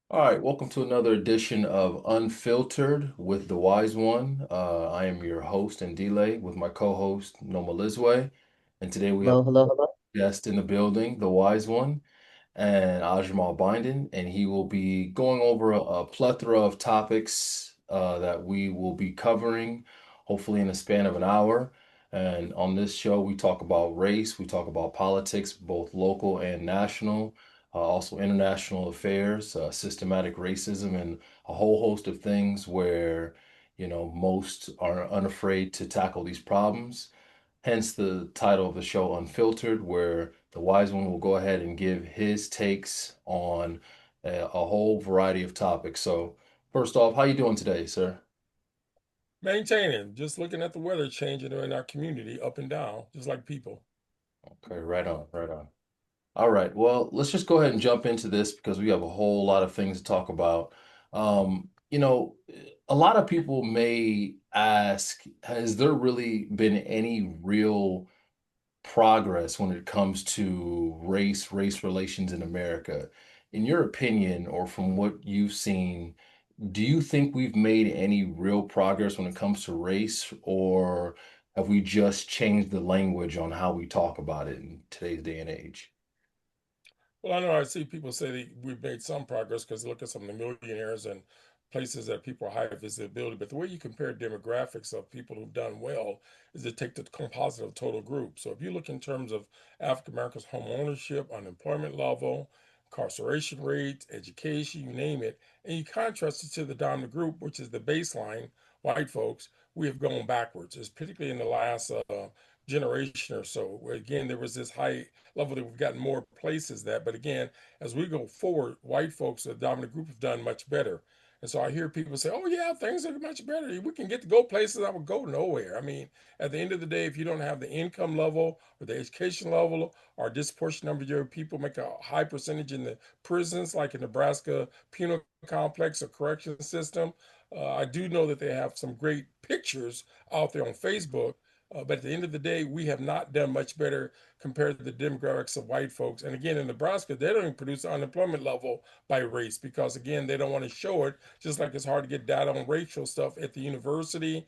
All right, welcome to another edition of Unfiltered with the Wise One. I am your host and delay with my co-host Noma Lizwe, and today we have Hello, hello, hello. a guest in the building, the Wise One, and AJamal Byndon, and he will be going over a plethora of topics that we will be covering, hopefully in a span of an hour. And on this show, we talk about race, we talk about politics, both local and national, also international affairs, systematic racism, and a whole host of things where, most are unafraid to tackle these problems. Hence the title of the show, Unfiltered, where the wise one will go ahead and give his takes on a whole variety of topics. So, first off, how you doing today, sir? Maintaining, just looking at the weather changing in our community up and down, just like people. Okay, right on, right on. All right, well, let's just go ahead and jump into this because we have a whole lot of things to talk about. A lot of people may ask, has there really been any real progress when it comes to race relations in America? In your opinion, or from what you've seen, do you think we've made any real progress when it comes to race, or have we just changed the language on how we talk about it in today's day and age? Well, I know I see people say that we've made some progress because look at some of the millionaires and places that people are high visibility. But the way you compare demographics of people who've done well is to take the composite of total group. So if you look in terms of African Americans' home ownership, unemployment level, incarceration rates, education, you name it, and you contrast it to the dominant group, which is the baseline, white folks, we have gone backwards. It's particularly in the last generation or so, where again there was this high level that we've gotten more places that. But again, as we go forward, white folks, the dominant group, have done much better. And so I hear people say, "Oh yeah, things are much better. We can get to go places I would go nowhere." I mean, at the end of the day, if you don't have the income level or the education level, or a disproportionate number of your people make a high percentage in the prisons, like in Nebraska penal complex or correction system, I do know that they have some great pictures out there on Facebook. But at the end of the day, we have not done much better compared to the demographics of white folks. And again, in Nebraska, they don't even produce the unemployment level by race because, again, they don't want to show it. Just like it's hard to get data on racial stuff at the university,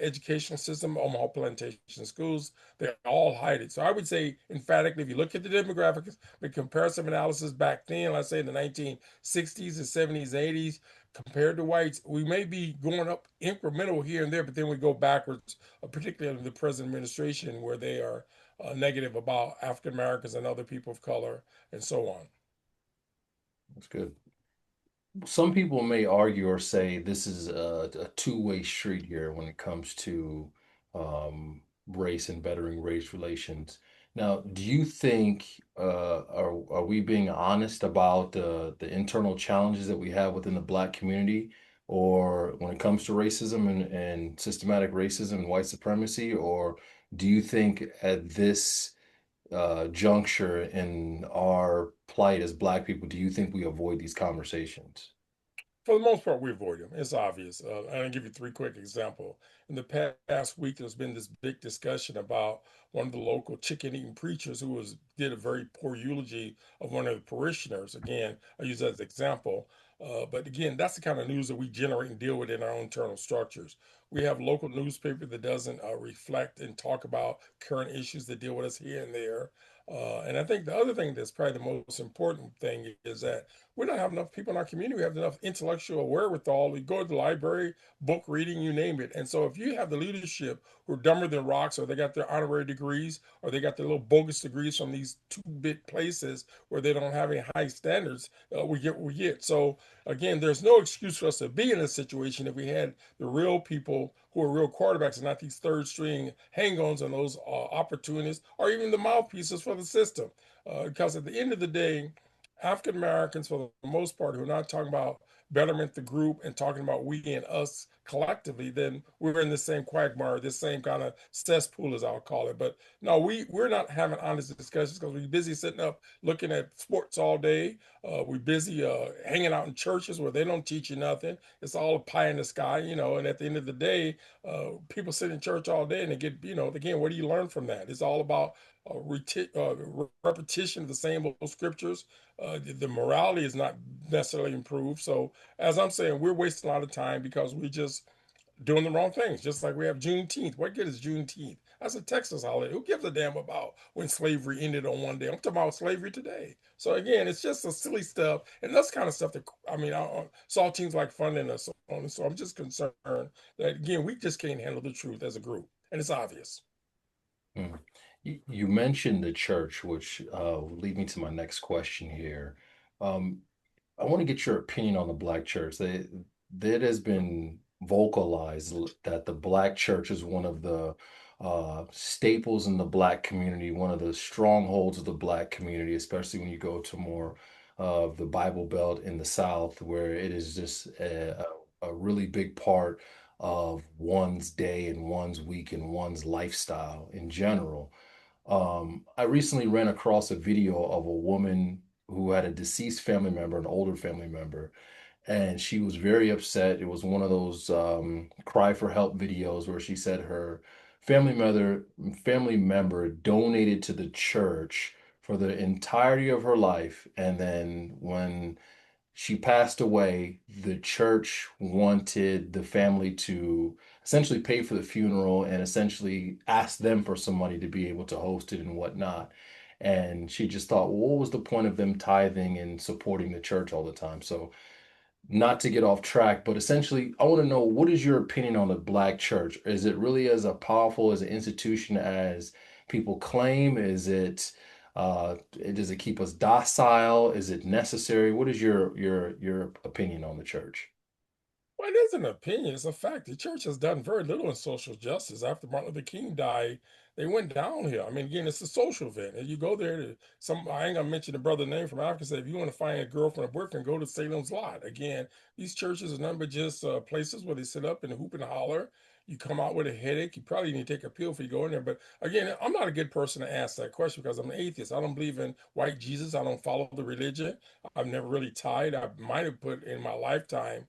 educational system, Omaha Plantation schools, they all hide it. So I would say, emphatically, if you look at the demographics, the comparative analysis back then, let's say in the 1960s and 70s, 80s, compared to whites, we may be going up incremental here and there, but then we go backwards, particularly under the present administration, where they are negative about African Americans and other people of color and so on. That's good. Some people may argue or say this is a two-way street here when it comes to race and bettering race relations. Now, do you think are we being honest about the internal challenges that we have within the Black community, or when it comes to racism and systematic racism and white supremacy, or do you think at this juncture in our plight as Black people, do you think we avoid these conversations? For the most part, we avoid them. It's obvious. I'll give you three quick examples. In the past week, there's been this big discussion about one of the local chicken-eating preachers who did a very poor eulogy of one of the parishioners. Again, I use that as an example. But again, that's the kind of news that we generate and deal with in our own internal structures. We have local newspaper that doesn't reflect and talk about current issues that deal with us here and there. And I think the other thing that's probably the most important thing is that we don't have enough people in our community who have enough intellectual wherewithal. We go to the library, book reading, you name it. And so if you have the leadership who are dumber than rocks, or they got their honorary degrees, or they got their little bogus degrees from these two-bit places where they don't have any high standards, we get what we get. So again, there's no excuse for us to be in this situation if we had the real people who are real quarterbacks and not these third string hang-ons and those opportunists or even the mouthpieces for the system. Because at the end of the day, African Americans, for the most part, who are not talking about betterment the group and talking about we and us collectively, then we're in the same quagmire, this same kind of cesspool, as I'll call it. But no, we're not having honest discussions because we're busy sitting up looking at sports all day. We're busy hanging out in churches where they don't teach you nothing. It's all a pie in the sky, you know. And at the end of the day, people sit in church all day and they get, again, what do you learn from that? It's all about repetition of the same old scriptures. The morality is not necessarily improved. So, as I'm saying, we're wasting a lot of time because we just doing the wrong things. Just like we have Juneteenth. What good is Juneteenth? That's a Texas holiday. Who gives a damn about when slavery ended on one day? I'm talking about slavery today. So again, it's just a silly stuff, and that's kind of stuff that I mean, I saw teams like funding us on. And so I'm just concerned that again, we just can't handle the truth as a group, and it's obvious. Mm. You mentioned the church, which will lead me to my next question here. Um, I want to get your opinion on the Black church. That has been vocalized that the Black church is one of the staples in the Black community, one of the strongholds of the Black community, especially when you go to more of the Bible Belt in the South, where it is just a really big part of one's day and one's week and one's lifestyle in general. I recently ran across a video of a woman who had a deceased family member, an older family member, and she was very upset. It was one of those cry for help videos where she said her family mother family member donated to the church for the entirety of her life, and then when she passed away, the church wanted the family to essentially pay for the funeral and essentially ask them for some money to be able to host it and whatnot. And she just thought, well, what was the point of them tithing and supporting the church all the time? So, not to get off track, but essentially, I want to know what is your opinion on the Black church? Is it really as a powerful as an institution as people claim? Does it keep us docile? Is it necessary? What is your opinion on the church? Well, it is an opinion. It's a fact. The church has done very little in social justice. After Martin Luther King died, they went downhill. I mean, again, it's a social event. And you go there to some, I ain't gonna mention the brother name from Africa, say, if you want to find a girlfriend or boyfriend, go to Salem's Lot. Again, these churches are nothing but just places where they sit up and hoop and holler. You come out with a headache. You probably need to take a pill if you go in there. But again, I'm not a good person to ask that question because I'm an atheist. I don't believe in white Jesus. I don't follow the religion. I've never really tied. I might have put in my lifetime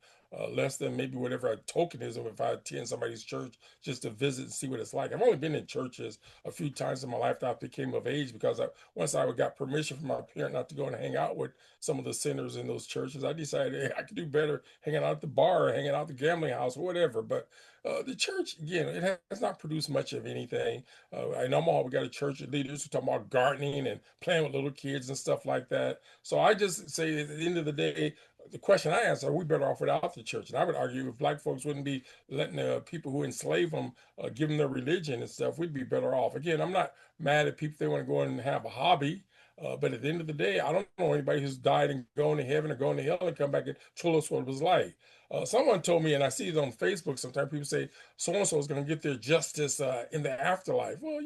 less than maybe whatever tokenism if I attend somebody's church just to visit and see what it's like. I've only been in churches a few times in my life that I became of age because once I got permission from my parent not to go and hang out with some of the sinners in those churches, I decided hey, I could do better hanging out at the bar or hanging out at the gambling house or whatever. But the church, again, it has not produced much of anything. In Omaha, we got a church of leaders who talk about gardening and playing with little kids and stuff like that. So I just say at the end of the day, the question I ask are we better off without the church? And I would argue if black folks wouldn't be letting the people who enslave them give them their religion and stuff, we'd be better off. Again, I'm not mad at people if they want to go and have a hobby. But at the end of the day, I don't know anybody who's died and gone to heaven or gone to hell and come back and told us what it was like. Someone told me, and I see it on Facebook sometimes, people say so and so is going to get their justice in the afterlife. Well,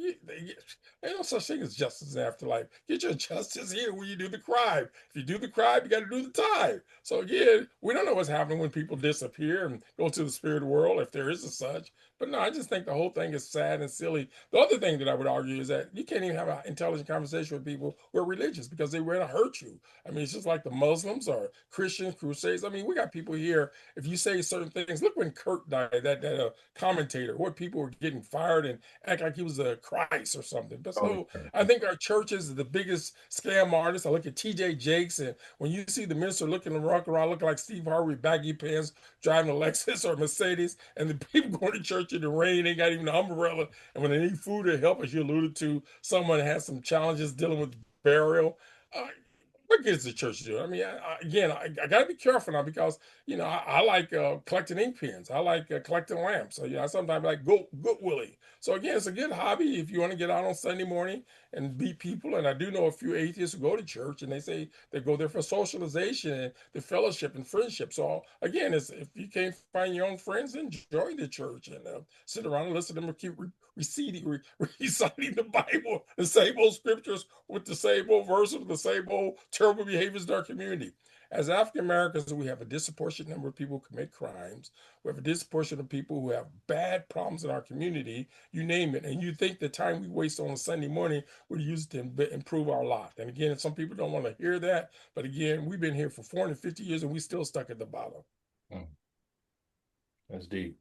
ain't no such thing as justice in the afterlife. Get your justice here when you do the crime. If you do the crime, you got to do the time. So again, we don't know what's happening when people disappear and go to the spirit world, if there is a such. But no, I just think the whole thing is sad and silly. The other thing that I would argue is that you can't even have an intelligent conversation with people who are religious because they want to hurt you. I mean, it's just like the Muslims or Christians, Crusades. I mean, we got people here. If you say certain things, look when Kirk died, that commentator, what people were getting fired and act like he was a Christ or something. But Oh, so I think our churches are the biggest scam artists. I look at TJ Jakes, and when you see the minister looking around looking like Steve Harvey, baggy pants, driving a Lexus or Mercedes, and the people going to church in the rain, they got even an umbrella. And when they need food or help, as you alluded to, someone has some challenges dealing with burial. Uh, what good is the church do? I mean, again, I got to be careful now because I like collecting ink pens. I like collecting lamps. So I sometimes like good Willie. So again, it's a good hobby if you want to get out on Sunday morning and meet people. And I do know a few atheists who go to church and they say they go there for socialization and the fellowship and friendship. So again, if you can't find your own friends, enjoy the church and sit around and listen to them keep reciting the Bible, the same old scriptures with the same old verses, the same old terrible behaviors in our community. As African Americans, we have a disproportionate number of people who commit crimes. We have a disproportionate of people who have bad problems in our community, you name it. And you think the time we waste on a Sunday morning would use to improve our lot. And again, some people don't want to hear that. But again, we've been here for 450 years and we still stuck at the bottom. mm, that's deep.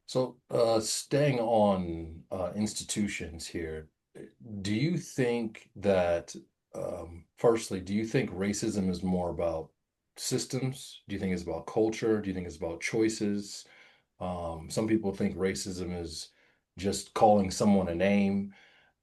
So, staying on institutions here, Do you think that, firstly, do you think racism is more about systems? Do you think it's about culture? Do you think it's about choices? Some people think racism is just calling someone a name.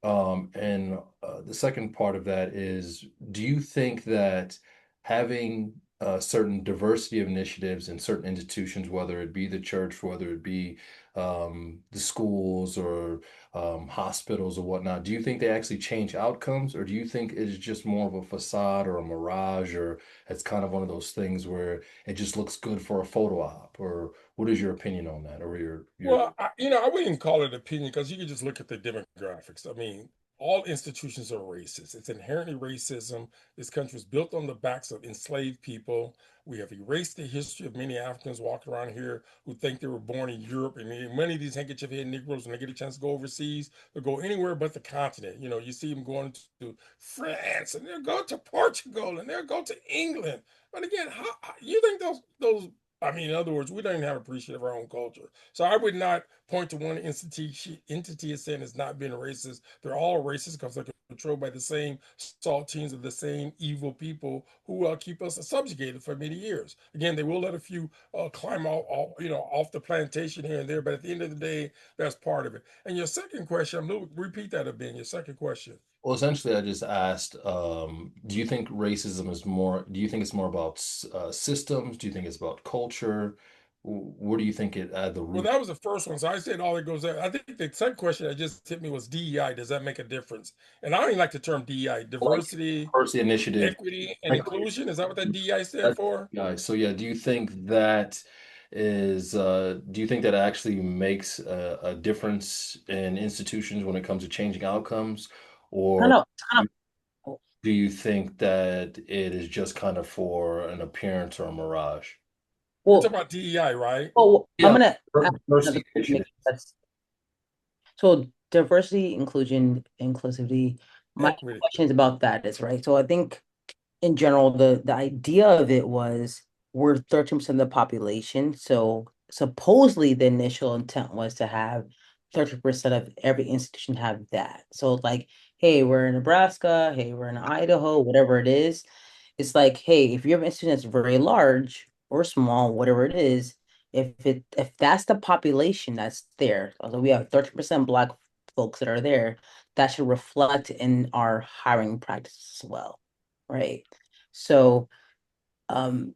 And the second part of that is, do you think that having a certain diversity of initiatives in certain institutions, whether it be the church, whether it be the schools or hospitals or whatnot, do you think they actually change outcomes, or do you think it's just more of a facade or a mirage, or it's kind of one of those things where it just looks good for a photo op? Or what is your opinion on that, or your Well, I wouldn't even call it opinion because you can just look at the demographics. I mean, all institutions are racist. It's inherently racism. This country is built on the backs of enslaved people. We have erased the history of many Africans walking around here who think they were born in Europe. And many of these handkerchief-head Negroes, when they get a chance to go overseas, they'll go anywhere but the continent. You see them going to France, and they'll go to Portugal, and they'll go to England. But again, how you think those? I mean, in other words, we don't even have appreciation of our own culture. So I would not point to one entity as saying it's not being racist. They're all racist because they're controlled by the same saltines of the same evil people who keep us subjugated for many years. Again, they will let a few climb off the plantation here and there, but at the end of the day, that's part of it. And your second question, I'm going to repeat that a bit. Your second question. Well, essentially, I just asked, do you think racism is more, do you think it's more about systems? Do you think it's about culture? Where do you think it at the Well, root? that was the first one. So I said all that goes there. I think the second question that just hit me was DEI. Does that make a difference? And I don't even like the term DEI, Like diversity, diversity initiative, equity, and equity. inclusion. Is that what that DEI stand That's for? yeah. So yeah, do you think that do you think that actually makes a difference in institutions when it comes to changing outcomes? I don't Or know. It's kind of do you think that it is just kind of for an appearance or a mirage? We're well. talking about DEI, right? Well, I'm Yeah, gonna ask another diversity question initiative. because that's so diversity, inclusion, inclusivity. My Equity. question is about that is right. So I think in general, the idea of it was we're 13% of the population. So supposedly the initial intent was to have 30% of every institution have that. So like, hey, we're in Nebraska, hey, we're in Idaho, whatever it is. It's like, hey, if you have an institution that's very large or small, whatever it is, if that's the population that's there, although we have 30% Black folks that are there, that should reflect in our hiring practices as well, right? So, um,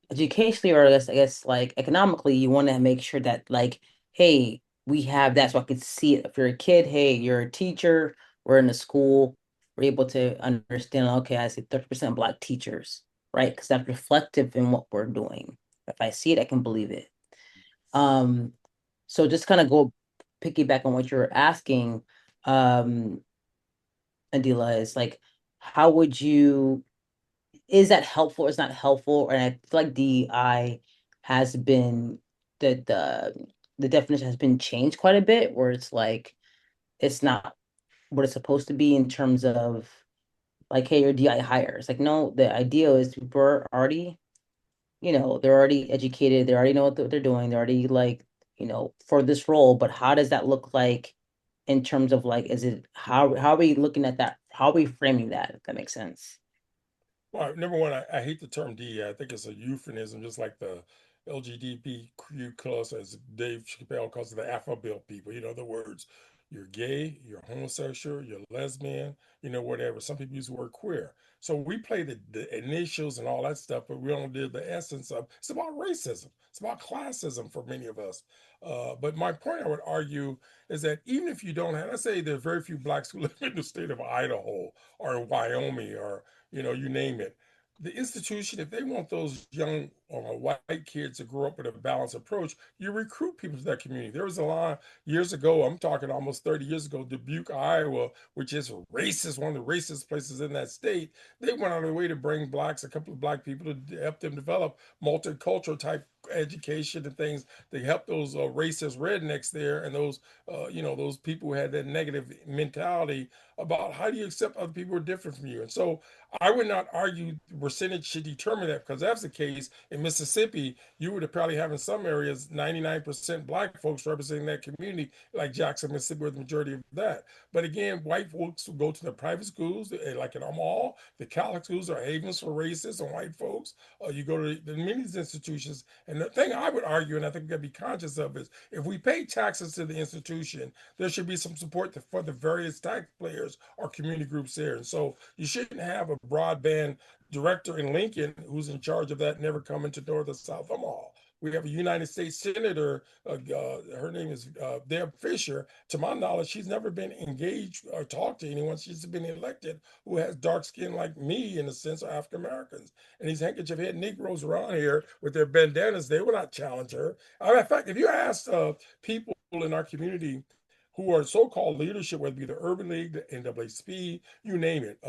educationally, or I guess like economically, you want to make sure that like, hey, we have that so I can see it. If you're a kid, hey, you're a teacher, we're in a school, we're able to understand, okay, I see 30% Black teachers, right? Because that's reflective in what we're doing. If I see it, I can believe it. Um, so just kind of go piggyback on what you're asking, um, Adila, is like, how would you is that helpful or is not helpful? And I feel like DEI has been the definition has been changed quite a bit, where it's like it's not what it's supposed to be in terms of like, hey, you're DI hires. Like, no, the idea is people are already, they're already educated, they already know what they're doing, they're already like, for this role. But how does that look like in terms of like, is it how are we looking at that? How are we framing that, if that makes sense? Well, number one, I hate the term DEI. I think it's a euphemism, just like the LGBTQ plus, as Dave Chappelle calls it, the Afro-Bill people. In other words, you're gay, you're homosexual, you're lesbian, whatever. Some people use the word queer. So we play the initials and all that stuff, but we don't do the essence of it's about racism. It's about classism for many of us. But my point I would argue is that even if you don't have, let's say there are very few blacks who live in the state of Idaho or in Wyoming or you name it. The institution, if they want those young white kids to grow up with a balanced approach, you recruit people to that community. There was a line years ago, I'm talking almost 30 years ago, Dubuque, Iowa, which is racist, one of the racist places in that state. They went out of their way to bring blacks, a couple of black people to help them develop multicultural type education and things. They help those racist rednecks there and those people who had that negative mentality about how do you accept other people who are different from you. And so I would not argue the percentage should determine that because if that's the case, it in Mississippi, you would probably have in some areas 99% black folks representing that community, like Jackson, Mississippi, where the majority of that. But again, white folks will go to the private schools, like in Omaha, the Catholic schools are havens for racists and white folks. You go to the many institutions, and the thing I would argue, and I think we got to be conscious of, is if we pay taxes to the institution, there should be some support for the various taxpayers or community groups there. And so you shouldn't have a broadband director in Lincoln who's in charge of that never coming to North or South Omaha. We have a United States Senator, her name is Deb Fisher. To my knowledge, she's never been engaged or talked to anyone. She's been elected who has dark skin like me, in the sense of African Americans. And these handkerchief head Negroes around here with their bandanas, they will not challenge her. In fact, if you ask people in our community who are so-called leadership, whether it be the Urban League, the NAACP, you name it,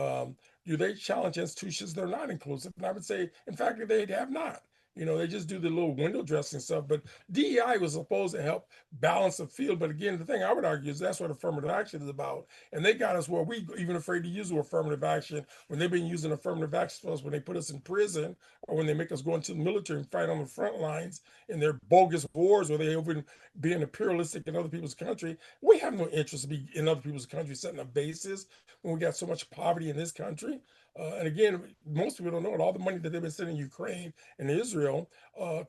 do they challenge institutions that are not inclusive? And I would say, in fact, they have not. They just do the little window dressing stuff. But DEI was supposed to help balance the field. But again, the thing I would argue is that's what affirmative action is about. And they got us where we even afraid to use affirmative action when they've been using affirmative action for us when they put us in prison or when they make us go into the military and fight on the front lines in their bogus wars where they over being imperialistic in other people's country. We have no interest to be in other people's country setting up bases when we got so much poverty in this country. And again, most people don't know it. All the money that they've been sending Ukraine and Israel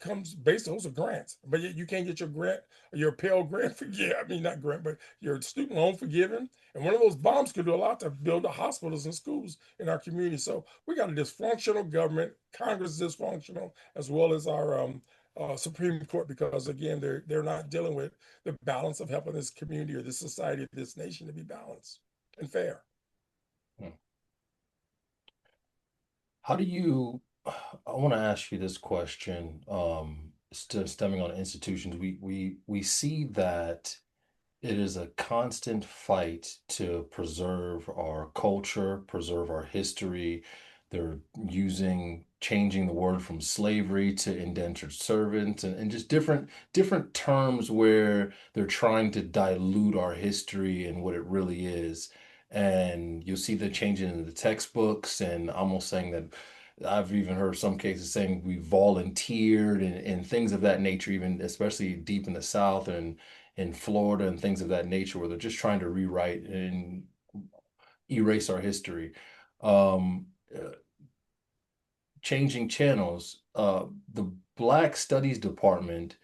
comes based on those are grants. But yet you can't get your grant, your Pell Grant forgiven. I mean, not grant, but your student loan forgiven. And one of those bombs could do a lot to build the hospitals and schools in our community. So we got a dysfunctional government. Congress is dysfunctional, as well as our Supreme Court, because again, they're not dealing with the balance of helping this community or this society, this nation to be balanced and fair. Hmm. How do you, I want to ask you this question, stemming on institutions. We see that it is a constant fight to preserve our culture, preserve our history. They're changing the word from slavery to indentured servants and just different terms where they're trying to dilute our history and what it really is. And you'll see the changing in the textbooks and almost saying that I've even heard some cases saying we volunteered and things of that nature, even especially deep in the South and in Florida and things of that nature, where they're just trying to rewrite and erase our history. Um, uh, Changing channels. The Black Studies Department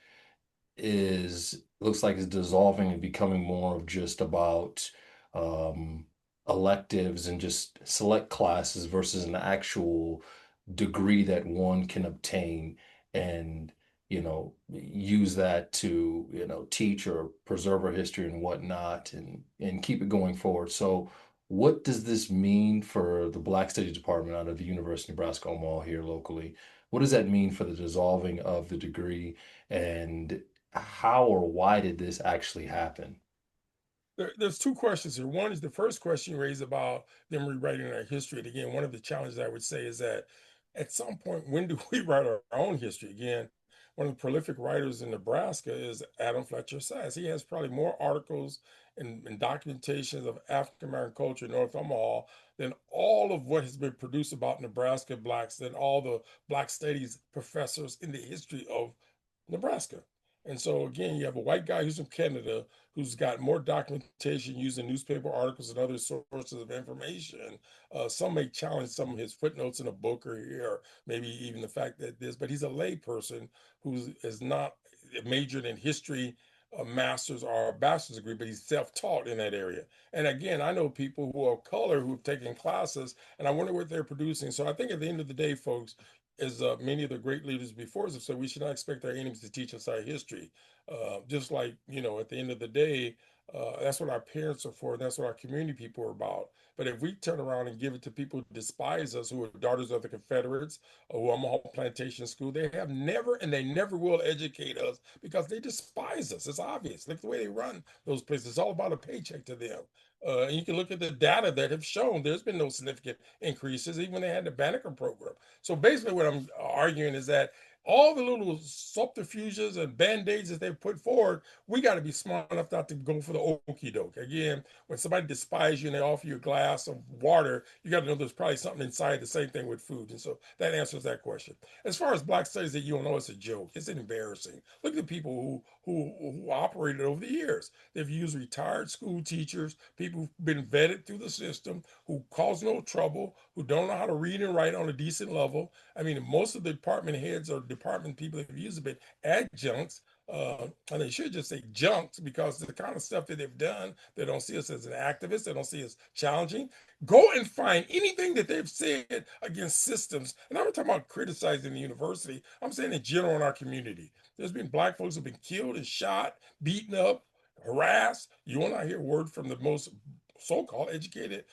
is looks like it's dissolving and becoming more of just about um, electives and just select classes versus an actual degree that one can obtain and use that to teach or preserve our history and whatnot and keep it going forward. So what does this mean for the Black Studies Department out of the University of Nebraska Omaha here locally? What does that mean for the dissolving of the degree, and how or why did this actually happen? There's two questions here. One is the first question you raised about them rewriting our history. And again, one of the challenges I would say is that at some point, when do we write our own history? Again, one of the prolific writers in Nebraska is Adam Fletcher Sass. He has probably more articles and documentations of African American culture in North Omaha than all of what has been produced about Nebraska blacks, than all the Black studies professors in the history of Nebraska. And so again, you have a white guy who's from Canada who's got more documentation using newspaper articles and other sources of information. Some may challenge some of his footnotes in a book or here, or maybe even the fact that this, but he's a lay person who is not majored in history, a master's or a bachelor's degree, but he's self-taught in that area. And again, I know people who are of color who've taken classes, and I wonder what they're producing. So I think at the end of the day, folks, as many of the great leaders before us have said, we should not expect our enemies to teach us our history. Just like, at the end of the day, that's what our parents are for, and that's what our community people are about. But if we turn around and give it to people who despise us, who are daughters of the Confederates, or who are Omaha Plantation School, they have never and they never will educate us because they despise us. It's obvious. Look the way they run those places. It's all about a paycheck to them. And you can look at the data that have shown there's been no significant increases, even when they had the Banneker program. So basically, what I'm arguing is that all the little subterfuges and band-aids that they've put forward, we got to be smart enough not to go for the okey doke. Again, when somebody despises you and they offer you a glass of water, you got to know there's probably something inside. The same thing with food. And so that answers that question. As far as Black studies that you don't know, it's a joke. It's embarrassing. Look at the people who operated over the years. They've used retired school teachers, people who've been vetted through the system, who cause no trouble, who don't know how to read and write on a decent level. I mean, most of the department heads or department people that have used have been adjuncts. And they should just say junks because the kind of stuff that they've done, they don't see us as an activist, they don't see us challenging. Go and find anything that they've said against systems. And I'm not talking about criticizing the university, I'm saying in general in our community. There's been Black folks who've been killed and shot, beaten up, harassed. You will not hear word from the most so-called educated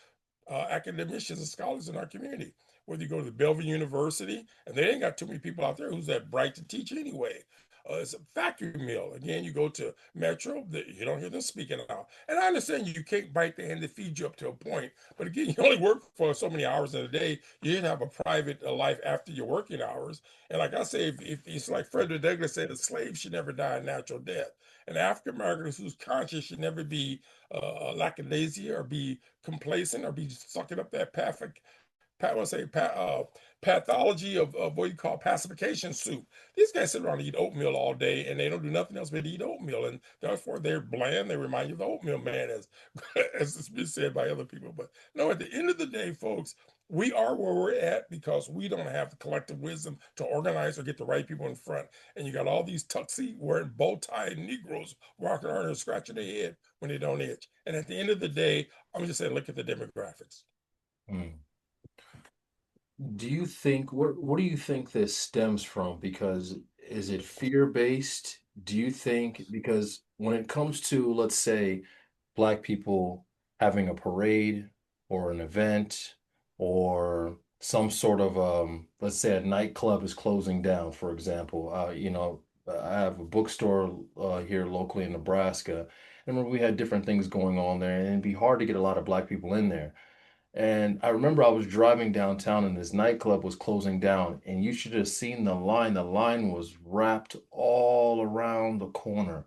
academicians and scholars in our community. Whether you go to the Bellevue University, and they ain't got too many people out there who's that bright to teach anyway. It's a factory mill. Again, you go to Metro, you don't hear them speaking out. And I understand you can't bite the hand that feeds you up to a point, but again, you only work for so many hours in a day. You should have a private life after your working hours. And like I say, if it's like Frederick Douglass said, a slave should never die a natural death. An African American who's conscious should never be lackadaisia or be complacent or be sucking up that pathology of what you call pacification soup. These guys sit around and eat oatmeal all day and they don't do nothing else but eat oatmeal. And therefore they're bland. They remind you of the oatmeal man, as, as it's been said by other people. But no, at the end of the day, folks, we are where we're at because we don't have the collective wisdom to organize or get the right people in front. And you got all these tuxie wearing bow tie Negroes walking around and scratching their head when they don't itch. And at the end of the day, I'm just saying, look at the demographics. Mm. Do you think what do you think this stems from? Because is it fear-based? Do you think because when it comes to, let's say, Black people having a parade or an event or some sort of let's say a nightclub is closing down, for example. I have a bookstore here locally in Nebraska. And we had different things going on there, and it'd be hard to get a lot of Black people in there. And I remember I was driving downtown and this nightclub was closing down, and you should have seen the line. The line was wrapped all around the corner.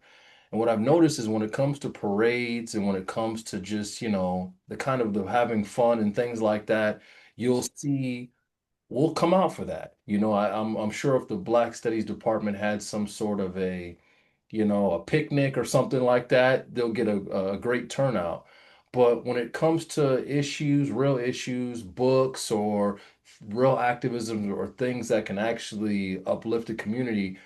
And what I've noticed is when it comes to parades and when it comes to just, the kind of the having fun and things like that, you'll see we'll come out for that. I'm sure if the Black Studies Department had some sort of a picnic or something like that, they'll get a great turnout. But when it comes to issues, real issues, books, or real activism, or things that can actually uplift the community,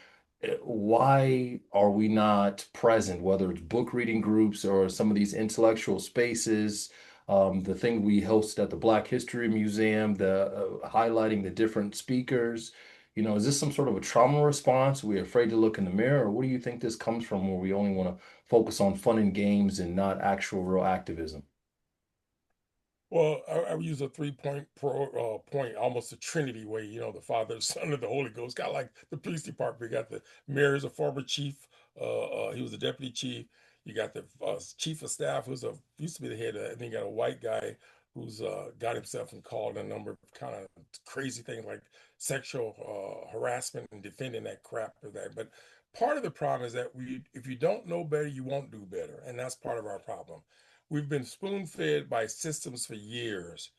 why are we not present, whether it's book reading groups or some of these intellectual spaces, the thing we hosted at the Black History Museum, the highlighting the different speakers? Is this some sort of a trauma response? We're afraid to look in the mirror, or what do you think this comes from where we only want to focus on fun and games and not actual real activism? Well, I would use a point, almost a Trinity way. The Father, the Son, and the Holy Ghost. Got like the police department. You got the mayor is a former chief. He was a deputy chief. You got the chief of staff, who's used to be the head. And then you got a white guy who's got himself and called a number of kind of crazy things like sexual harassment and defending that crap or that. But part of the problem is that if you don't know better, you won't do better, and that's part of our problem. We've been spoon fed by systems for years.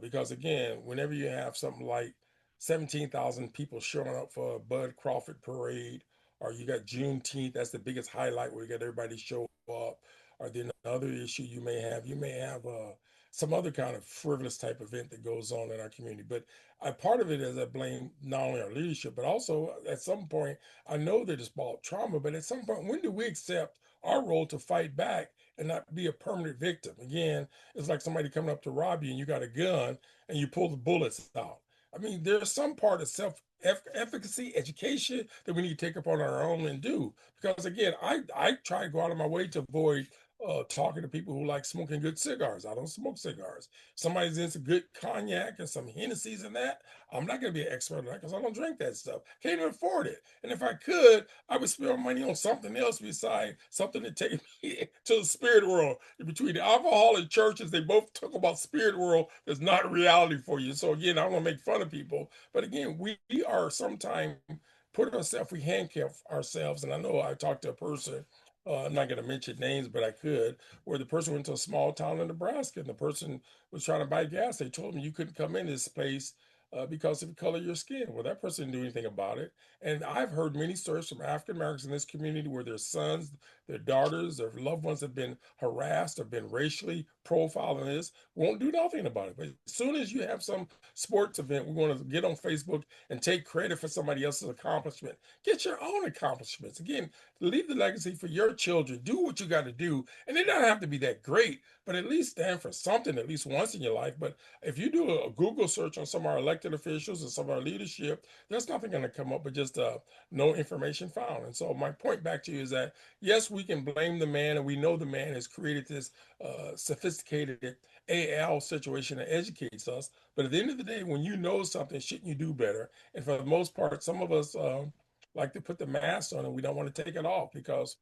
Because again, whenever you have something like 17,000 people showing up for a Bud Crawford parade, or you got Juneteenth, that's the biggest highlight where you get everybody show up. Or then another issue you may have some other kind of frivolous type event that goes on in our community. But part of it is I blame not only our leadership, but also at some point, I know that it's about trauma, but at some point, when do we accept our role to fight back and not be a permanent victim? Again, it's like somebody coming up to rob you and you got a gun and you pull the bullets out. I mean, there's some part of self efficacy, education that we need to take up on our own and do. Because again, I try to go out of my way to avoid talking to people who like smoking good cigars. I don't smoke cigars. Somebody's into good cognac and some Hennessy's and that. I'm not going to be an expert on that because I don't drink that stuff. Can't even afford it. And if I could, I would spend money on something else besides something that takes me to the spirit world. Between the alcohol and churches, they both talk about spirit world that's not reality for you. So again, I don't want to make fun of people, but again, we are sometimes put ourselves, we handcuff ourselves. And I know I talked to a person, I'm not going to mention names, but I could, where the person went to a small town in Nebraska and the person was trying to buy gas. They told him you couldn't come in this place because of the color of your skin. Well, that person didn't do anything about it. And I've heard many stories from African Americans in this community where their sons, their daughters, their loved ones have been harassed or been racially profiled in this, won't do nothing about it. But as soon as you have some sports event, we want to get on Facebook and take credit for somebody else's accomplishment. Get your own accomplishments. Again, leave the legacy for your children. Do what you got to do. And it doesn't have to be that great, but at least stand for something at least once in your life. But if you do a Google search on some of our elected officials and some of our leadership, there's nothing going to come up but just no information found. And so my point back to you is that, yes, we can blame the man, and we know the man has created this sophisticated AL situation that educates us. But at the end of the day, when you know something, shouldn't you do better? And for the most part, some of us like to put the mask on and we don't want to take it off because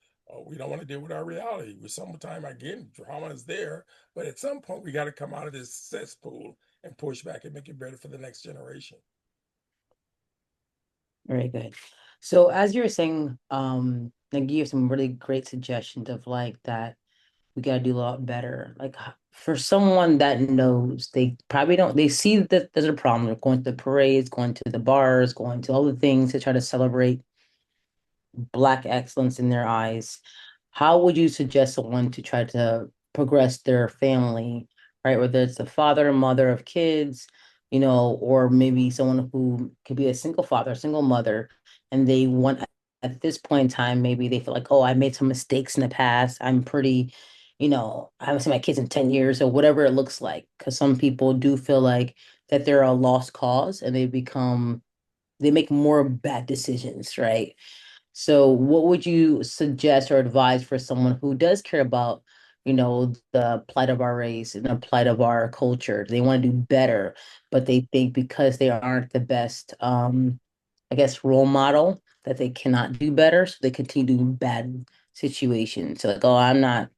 we don't want to deal with our reality. With time, again, drama is there, but at some point we got to come out of this cesspool and push back and make it better for the next generation. Very good. So as you were saying, like you have some really great suggestions of like that we gotta do a lot better. Like for someone that knows, they probably don't, they see that there's a problem. They're going to the parades, going to the bars, going to all the things to try to celebrate Black excellence in their eyes. How would you suggest someone to try to progress their family, right? Whether it's the father and mother of kids, or maybe someone who could be a single father, a single mother, and they want at this point in time, maybe they feel like, oh, I made some mistakes in the past. I'm pretty, I haven't seen my kids in 10 years or whatever it looks like. Because some people do feel like that they're a lost cause and they make more bad decisions, right? So, what would you suggest or advise for someone who does care about, the plight of our race and the plight of our culture? They want to do better, but they think because they aren't the best, I guess, role model that they cannot do better, so they continue doing bad situations. So, like, oh, I'm not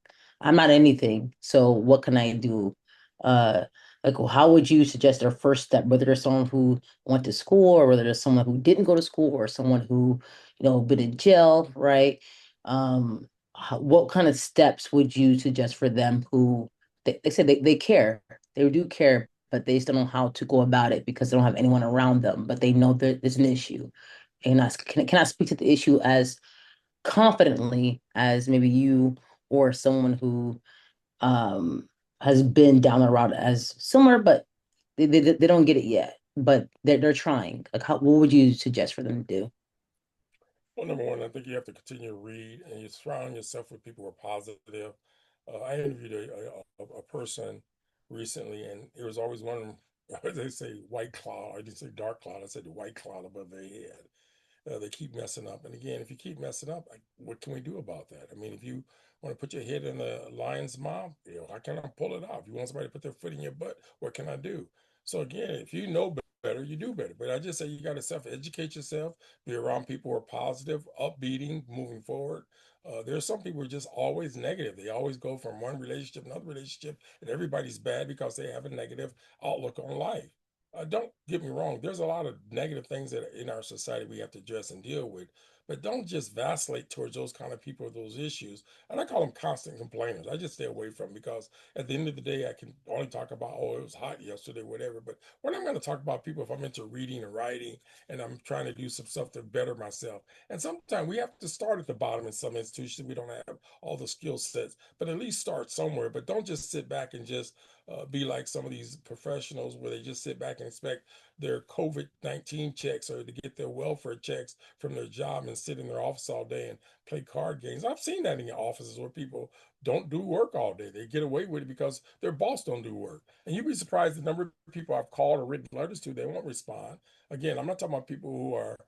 anything. So, what can I do? Uh, like, how would you suggest their first step, whether there's someone who went to school or whether there's someone who didn't go to school or someone who been in jail, right? What kind of steps would you suggest for them who they said they care, they do care, but they still don't know how to go about it because they don't have anyone around them, but they know that there's an issue. And can I speak to the issue as confidently as maybe you or someone who um has been down the route as similar, but they don't get it yet, but they're trying. Like, what would you suggest for them to do? Well, number one, I think you have to continue to read and you surround yourself with people who are positive. I interviewed a person recently, and it was always one of them, they say white cloud. I didn't say dark cloud. I said the white cloud above their head. They keep messing up. And again, if you keep messing up, like, what can we do about that? I mean, if you want to put your head in the lion's mouth, how can I pull it off? If you want somebody to put their foot in your butt, what can I do? So again, if you know better, you do better. But I just say you got to self-educate yourself, be around people who are positive, upbeating, moving forward. There's some people who are just always negative. They always go from one relationship to another relationship, and everybody's bad because they have a negative outlook on life. Don't get me wrong, there's a lot of negative things that are in our society we have to address and deal with, but don't just vacillate towards those kind of people or those issues. And I call them constant complainers. I just stay away from them because at the end of the day, I can only talk about, oh, it was hot yesterday, whatever. But when I'm going to talk about people, if I'm into reading and writing and I'm trying to do some stuff to better myself, and sometimes we have to start at the bottom in some institutions. We don't have all the skill sets, but at least start somewhere. But don't just sit back and just be like some of these professionals where they just sit back and expect their COVID-19 checks or to get their welfare checks from their job and sit in their office all day and play card games. I've seen that in your offices where people don't do work all day. They get away with it because their boss don't do work. And you'd be surprised the number of people I've called or written letters to, they won't respond. Again, I'm not talking about people who are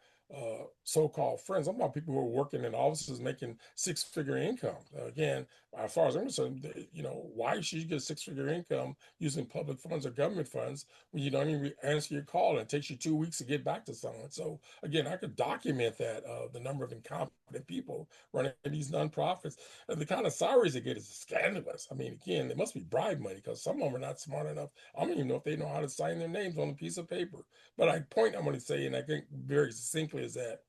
so-called friends. I'm about people who are working in offices making six-figure income. Again, as far as I'm concerned, why should you get a six-figure income using public funds or government funds when you don't even answer your call and it takes you 2 weeks to get back to someone? So again, I could document that the number of incompetent people running these nonprofits, and the kind of salaries they get is scandalous. I mean, again, it must be bribe money because some of them are not smart enough. I don't even know if they know how to sign their names on a piece of paper. But I point I'm going to say, and I think very succinctly, is that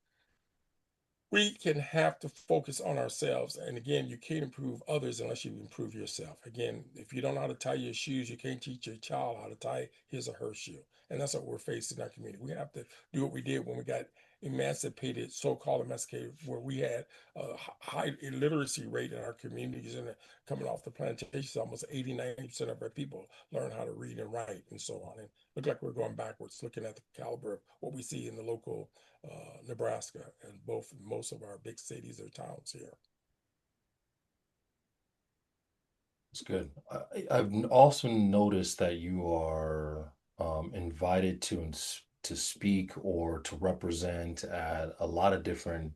we can have to focus on ourselves. And again, you can't improve others unless you improve yourself. Again, if you don't know how to tie your shoes, you can't teach your child how to tie his or her shoe. And that's what we're facing in our community. We have to do what we did when we got emancipated, so-called emancipated, where we had a high illiteracy rate in our communities, and coming off the plantations, almost 80, 90% of our people learn how to read and write and so on. And look like we're going backwards, looking at the caliber of what we see in the local Nebraska and both most of our big cities or towns here. It's good. I've also noticed that you are invited to speak or to represent at a lot of different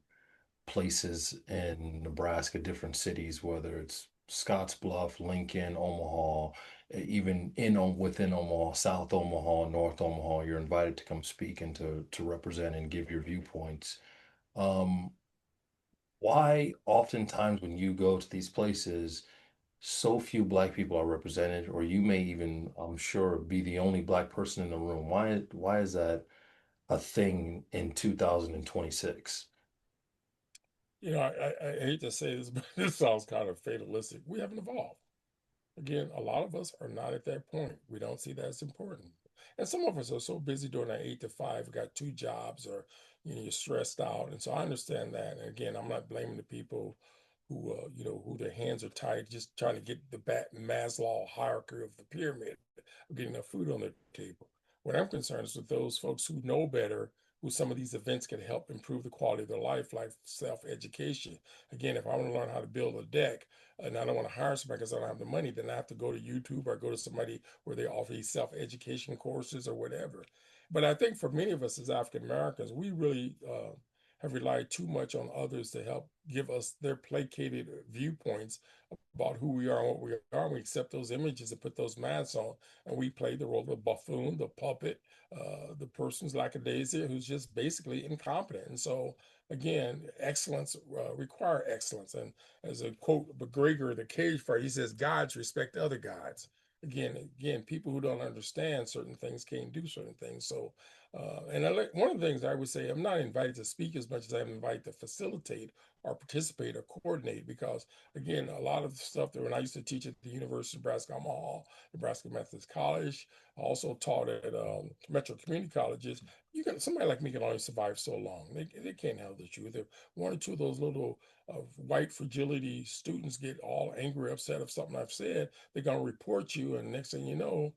places in Nebraska, different cities, whether it's Scottsbluff, Lincoln, Omaha, even within Omaha, South Omaha, North Omaha. You're invited to come speak and to represent and give your viewpoints. Um, why oftentimes when you go to these places, so few black people are represented, or you may even, I'm sure, be the only black person in the room. Why is that a thing in 2026? I hate to say this, but this sounds kind of fatalistic. We haven't evolved. Again, a lot of us are not at that point. We don't see that as important. And some of us are so busy doing that 8 to 5, got two jobs, or you're stressed out. And so I understand that. And again, I'm not blaming the people who their hands are tied, just trying to get the Maslow hierarchy of the pyramid of getting enough food on their table. What I'm concerned is with those folks who know better, who some of these events can help improve the quality of their life, like self-education. Again, if I want to learn how to build a deck, and I don't want to hire somebody because I don't have the money, then I have to go to YouTube or go to somebody where they offer these self-education courses or whatever. But I think for many of us as African Americans, we really have relied too much on others to help give us their placated viewpoints about who we are and what we are. And we accept those images and put those masks on, and we play the role of the buffoon, the puppet, the person's lackadaisia who's just basically incompetent. And so, again, excellence require excellence. And as a quote McGregor, the cage fighter, he says, "Gods respect other gods." Again, people who don't understand certain things can't do certain things. So, one of the things I would say, I'm not invited to speak as much as I'm invited to facilitate or participate or coordinate, because again, a lot of the stuff that when I used to teach at the University of Nebraska Omaha, Nebraska Methodist College, I also taught at Metro Community Colleges. Somebody like me can only survive so long. They can't handle the truth. If one or two of those little white fragility students get all angry, upset of something I've said, they're going to report you, and next thing you know,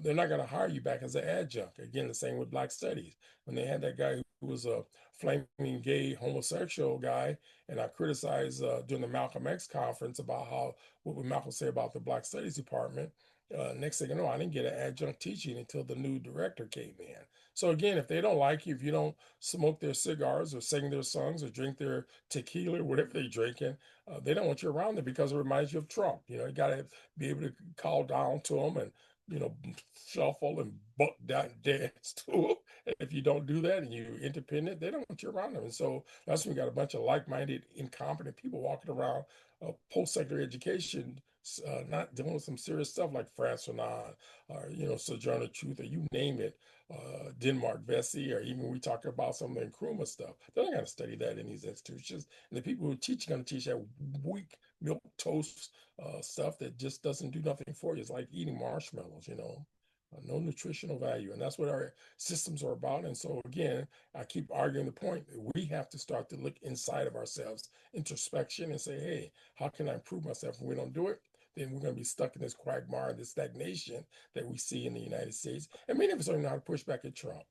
they're not going to hire you back as an adjunct. Again, the same with Black Studies. When they had that guy who was a flaming gay homosexual guy, and I criticized during the Malcolm X conference about what would Malcolm say about the Black Studies department. Next thing you know, I didn't get an adjunct teaching until the new director came in. So again, if they don't like you, if you don't smoke their cigars or sing their songs or drink their tequila or whatever they're drinking, they don't want you around them because it reminds you of Trump. You got to be able to call down to them and you know shuffle and buck down dance to them. If you don't do that and you're independent, they don't want you around them. And so that's when we got a bunch of like-minded, incompetent people walking around post-secondary education, not dealing with some serious stuff like France Fanon or Sojourner Truth, or you name it, Denmark Vesey, or even we talk about some of the Nkrumah stuff. They're not going to study that in these institutions. And the people who teach are going to teach that weak milk toast stuff that just doesn't do nothing for you. It's like eating marshmallows. No nutritional value. And that's what our systems are about. And so, again, I keep arguing the point that we have to start to look inside of ourselves, introspection, and say, hey, how can I improve myself? When we don't do it, then we're going to be stuck in this quagmire, this stagnation that we see in the United States. And many of us don't know how to push back at Trump.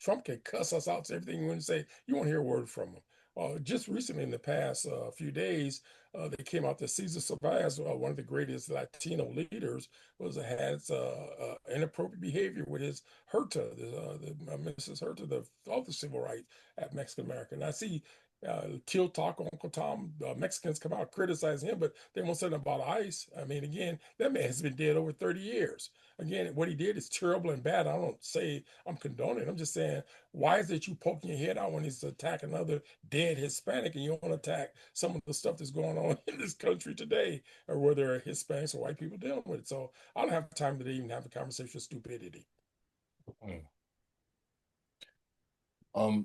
Trump can cuss us out to everything you want to say. You won't hear a word from him. Just recently, in the past few days, they came out that Cesar Chavez, one of the greatest Latino leaders, has inappropriate behavior with his Herta, Mrs. Herta, the author of civil rights at Mexican American. I see Kill Talk, Uncle Tom, Mexicans come out criticize him, but they won't say nothing about ICE. I mean, again, that man has been dead over 30 years. Again, what he did is terrible and bad. I don't say I'm condoning. I'm just saying, why is it you poking your head out when he's attacking another dead Hispanic, and you don't attack some of the stuff that's going on in this country today, or whether Hispanics or white people dealing with it? So I don't have time to even have a conversation of stupidity. Mm.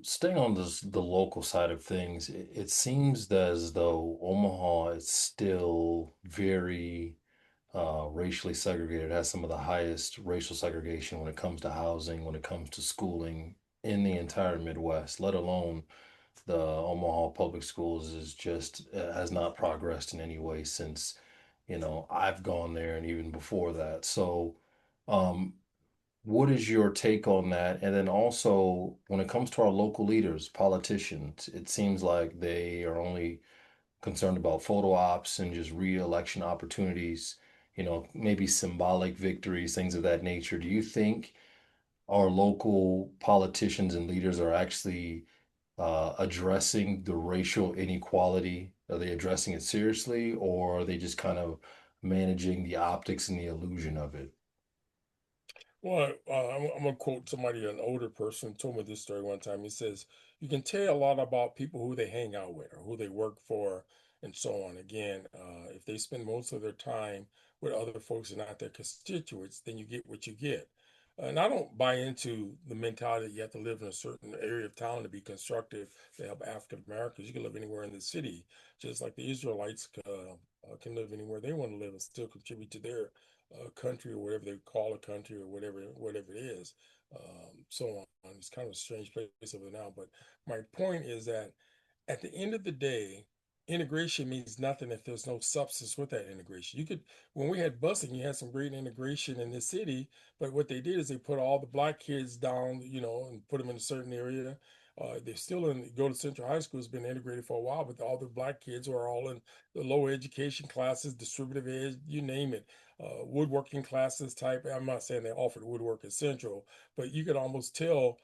Staying on the local side of things, it seems as though Omaha is still very racially segregated, has some of the highest racial segregation when it comes to housing, when it comes to schooling in the entire Midwest, let alone the Omaha public schools is just has not progressed in any way since, I've gone there and even before that. So, um, what is your take on that? And then also, when it comes to our local leaders, politicians, it seems like they are only concerned about photo ops and just re-election opportunities, maybe symbolic victories, things of that nature. Do you think our local politicians and leaders are actually addressing the racial inequality? Are they addressing it seriously, or are they just kind of managing the optics and the illusion of it? Well, I'm gonna quote somebody, an older person, told me this story one time. He says, "You can tell a lot about people who they hang out with or who they work for, and so on. Again, if they spend most of their time with other folks and not their constituents, then you get what you get." And I don't buy into the mentality that you have to live in a certain area of town to be constructive to help African Americans. You can live anywhere in the city, just like the Israelites can live anywhere they want to live and still contribute to their country or whatever they call a country or whatever it is. So on. It's kind of a strange place over now. But my point is that at the end of the day, integration means nothing if there's no substance with that integration. You could, when we had busing, you had some great integration in the city, but what they did is they put all the black kids down, and put them in a certain area. They're still go to Central High School has been integrated for a while, but all the black kids are all in the low education classes, distributive ed, you name it, woodworking classes type. I'm not saying they offered woodwork at Central, but you could almost tell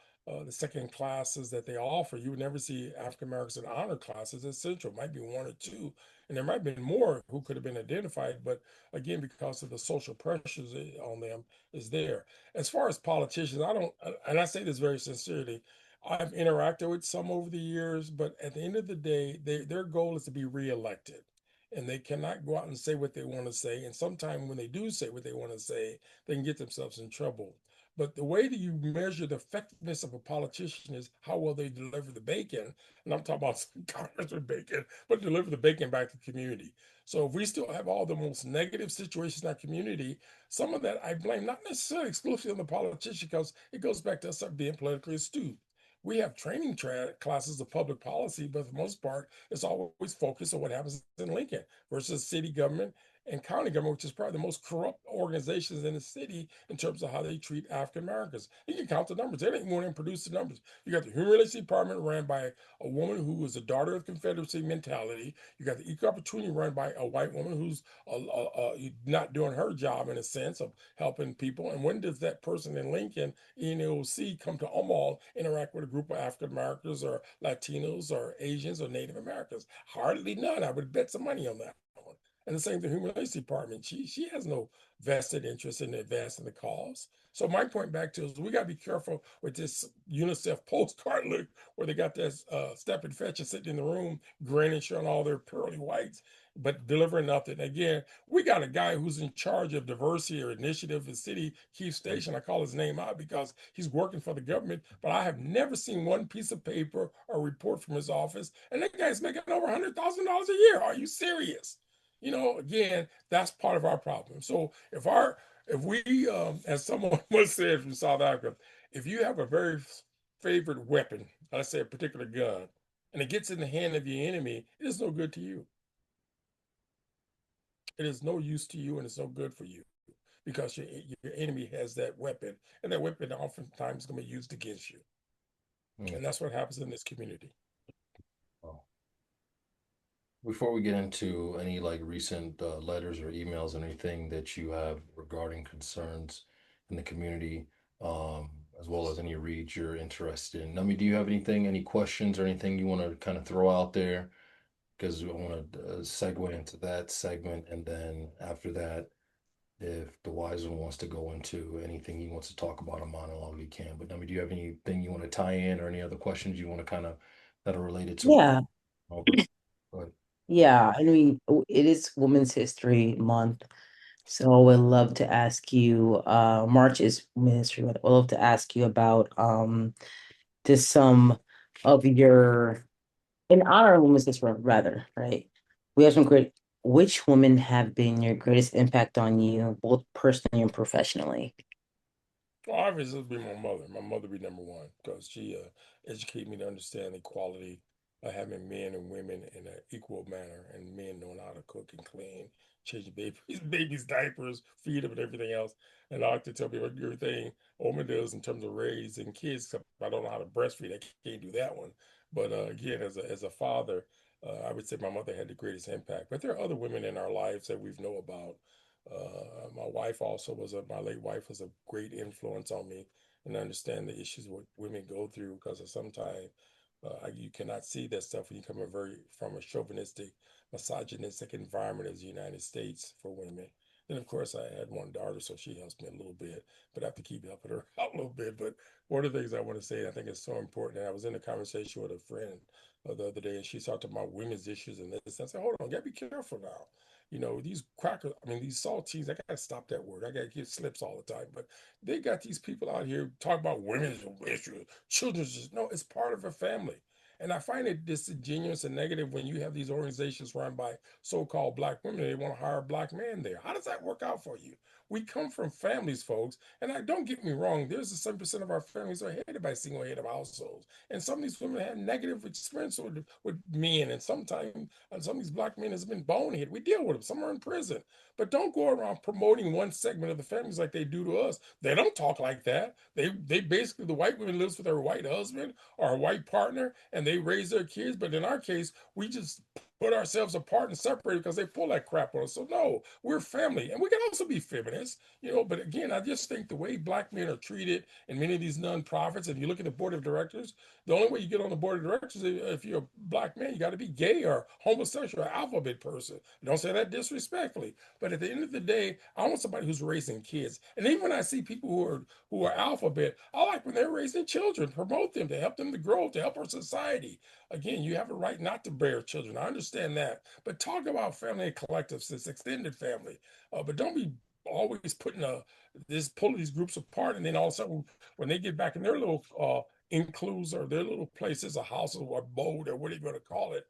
the second classes that they offer, you would never see African Americans in honor classes at Central. Might be one or two, and there might have been more who could have been identified, but again, because of the social pressures on them is there. As far as politicians, I don't, and I say this very sincerely, I've interacted with some over the years, but at the end of the day, their goal is to be reelected. And they cannot go out and say what they want to say. And sometimes when they do say what they want to say, they can get themselves in trouble. But the way that you measure the effectiveness of a politician is how well they deliver the bacon. And I'm talking about Congressman bacon, but deliver the bacon back to the community. So if we still have all the most negative situations in our community, some of that I blame not necessarily exclusively on the politician, because it goes back to us being politically astute. We have training classes of public policy, but for the most part, it's always focused on what happens in Lincoln versus city government and county government, which is probably the most corrupt organizations in the city in terms of how they treat African Americans. You can count the numbers. They didn't want to produce the numbers. You got the Human Relations Department ran by a woman who was a daughter of Confederacy mentality. You got the Equal Opportunity run by a white woman who's not doing her job in a sense of helping people. And when does that person in Lincoln, ENOC, come to Omaha, interact with a group of African Americans or Latinos or Asians or Native Americans? Hardly none. I would bet some money on that one. And the same with the Human Rights Department. She has no vested interest in advancing the cause. So my point back to is we got to be careful with this UNICEF postcard look where they got that step and fetch and sitting in the room, grinning, showing all their pearly whites, but delivering nothing. Again, we got a guy who's in charge of diversity or initiative in city, Keith Station. I call his name out because he's working for the government, but I have never seen one piece of paper or report from his office. And that guy's making over $100,000 a year. Are you serious? Again, that's part of our problem. So if we, as someone once said from South Africa, if you have a very favorite weapon, let's say a particular gun, and it gets in the hand of your enemy, it is no good to you. It is no use to you, and it's no good for you because your enemy has that weapon, and that weapon oftentimes is going to be used against you. Mm. And that's what happens in this community. Well, before we get into any like recent letters or emails or anything that you have regarding concerns in the community, as well as any reads you're interested in, Nami, do you have anything, any questions or anything you want to kind of throw out there? Because I want to segue into that segment, and then after that, if the wise one wants to go into anything he wants to talk about a monologue, he can. But Nami, do you have anything you want to tie in or any other questions you want to kind of that are related to? Yeah, Okay, go ahead. yeah. I mean, it is Women's History Month, so I would love to ask you. March is Women's History Month. I would love to ask you about this some of your in honor of Women's History rather, right? We have some great which women have been your greatest impact on you, both personally and professionally? Well, obviously, it'd be my mother. My mother be number one because she educated me to understand the equality of having men and women in an equal manner, and men knowing how to cook and clean, change babies' diapers, feed them, and everything else. And I like to tell people everything woman does in terms of raising kids. Except I don't know how to breastfeed. I can't do that one. But again, as a father, I would say my mother had the greatest impact. But there are other women in our lives that we know about. My wife also my late wife was a great influence on me and understand the issues what women go through because of sometimes you cannot see that stuff when you come from a chauvinistic, misogynistic environment as the United States for women. And of course, I had one daughter, so she helps me a little bit, but I have to keep helping her out a little bit. But one of the things I want to say, I think is so important, and I was in a conversation with a friend the other day, and she talked about women's issues and this. I said, hold on, you gotta be careful now. These crackers, I mean, these saltines, I got to stop that word. I got to get slips all the time. But they got these people out here talking about women's issues, children's issues. No, it's part of a family. And I find it disingenuous and negative when you have these organizations run by so-called black women. They want to hire a black man there. How does that work out for you? We come from families, folks. And don't get me wrong, there's a 7% of our families are headed by single head of households. And some of these women have negative experience with men. And sometimes and some of these black men has been bonehead. We deal with them. Some are in prison. But don't go around promoting one segment of the families like they do to us. They don't talk like that. They basically, the white woman lives with her white husband or a white partner and they raise their kids. But in our case, we just put ourselves apart and separated because they pull that crap on us. So no, we're family. And we can also be feminists, but again, I just think the way black men are treated in many of these nonprofits, and you look at the board of directors, the only way you get on the board of directors is if you're a black man, you got to be gay or homosexual or alphabet person. Don't say that disrespectfully. But at the end of the day, I want somebody who's raising kids. And even when I see people who are alphabet, I like when they're raising children, promote them to help them to grow, to help our society. Again, you have a right not to bear children. I understand that. But talk about family and collectives, this extended family. But don't be always pulling these groups apart, and then all of a sudden, when they get back in their little includes or their little places, a house or abode or what are you going to call it,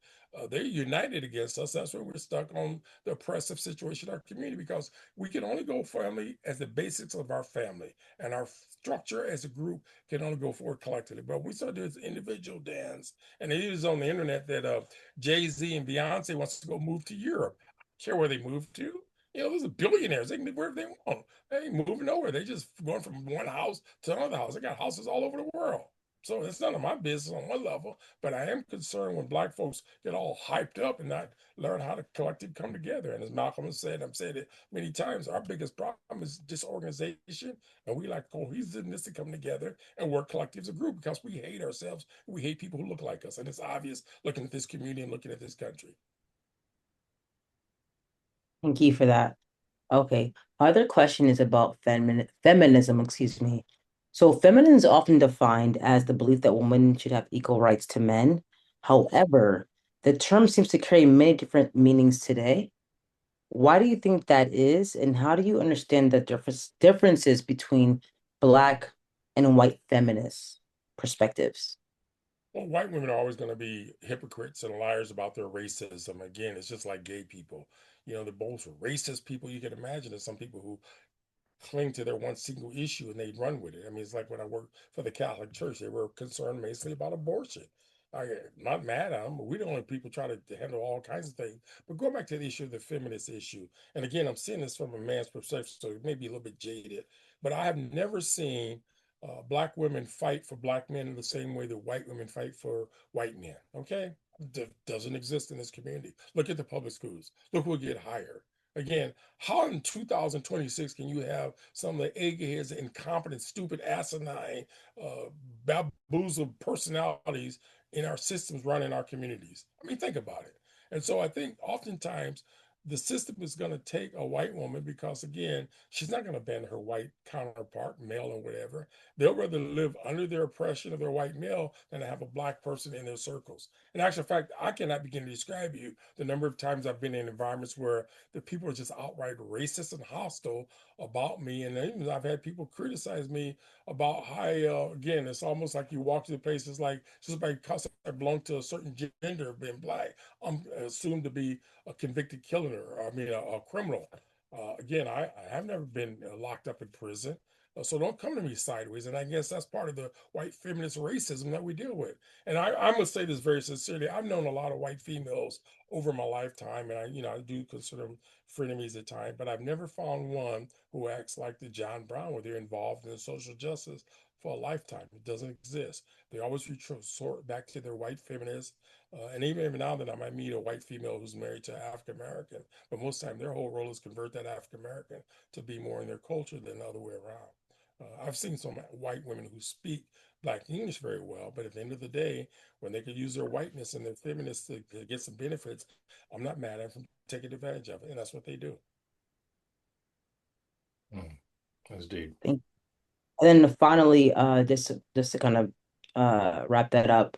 they're united against us. That's where we're stuck on the oppressive situation in our community because we can only go family as the basics of our family, and our structure as a group can only go forward collectively. But we start doing individual dance, and it is on the internet that Jay-Z and Beyonce wants to go move to Europe. I don't care where they move to. Those are billionaires. They can live wherever they want. They ain't moving nowhere. They just going from one house to another house. They got houses all over the world. So it's none of my business on one level, but I am concerned when black folks get all hyped up and not learn how to collectively come together. And as Malcolm has said, I've said it many times, our biggest problem is disorganization, and we like cohesiveness to come together and work collectively as a group because we hate ourselves. We hate people who look like us, and it's obvious looking at this community and looking at this country. Thank you for that. Okay. My other question is about feminism, excuse me. So feminism is often defined as the belief that women should have equal rights to men. However, the term seems to carry many different meanings today. Why do you think that is, and how do you understand the differences between black and white feminist perspectives? Well, white women are always going to be hypocrites and liars about their racism. Again, it's just like gay people. The most racist people you can imagine are some people who cling to their one single issue and they run with it. I mean, it's like when I worked for the Catholic Church, they were concerned mainly about abortion. I'm not mad at them, but we're the only people try to handle all kinds of things. But go back to the issue of the feminist issue. And again, I'm seeing this from a man's perspective, so it may be a little bit jaded, but I have never seen black women fight for black men in the same way that white women fight for white men. Okay? Doesn't exist in this community. Look at the public schools. Look who will get hired. Again, how in 2026 can you have some of the eggheads, incompetent, stupid, asinine, bamboozled personalities in our systems running our communities? I mean, think about it. And so I think oftentimes the system is going to take a white woman because, again, she's not going to abandon her white counterpart, male or whatever. They'll rather live under their oppression of their white male than to have a black person in their circles. In actual fact, I cannot begin to describe you the number of times I've been in environments where the people are just outright racist and hostile about me. And even I've had people criticize me about how, again, it's almost like you walk to the places like just because I belong to a certain gender, being black, I'm assumed to be a convicted killer, I mean, a criminal. Again, I have never been locked up in prison. So don't come to me sideways. And I guess that's part of the white feminist racism that we deal with. And I must say this very sincerely. I've known a lot of white females over my lifetime, and I do consider them frenemies at times, but I've never found one who acts like the John Brown, where they're involved in social justice for a lifetime. It doesn't exist. They always resort back to their white feminist. And even now that I might meet a white female who's married to African American, but most of the time their whole role is convert that African American to be more in their culture than the other way around. I've seen some white women who speak Black English very well, but at the end of the day, when they could use their whiteness and their feminists to get some benefits, I'm not mad at them for taking advantage of it, and that's what they do. Mm, that's deep. Thank And then finally, just to kind of wrap that up,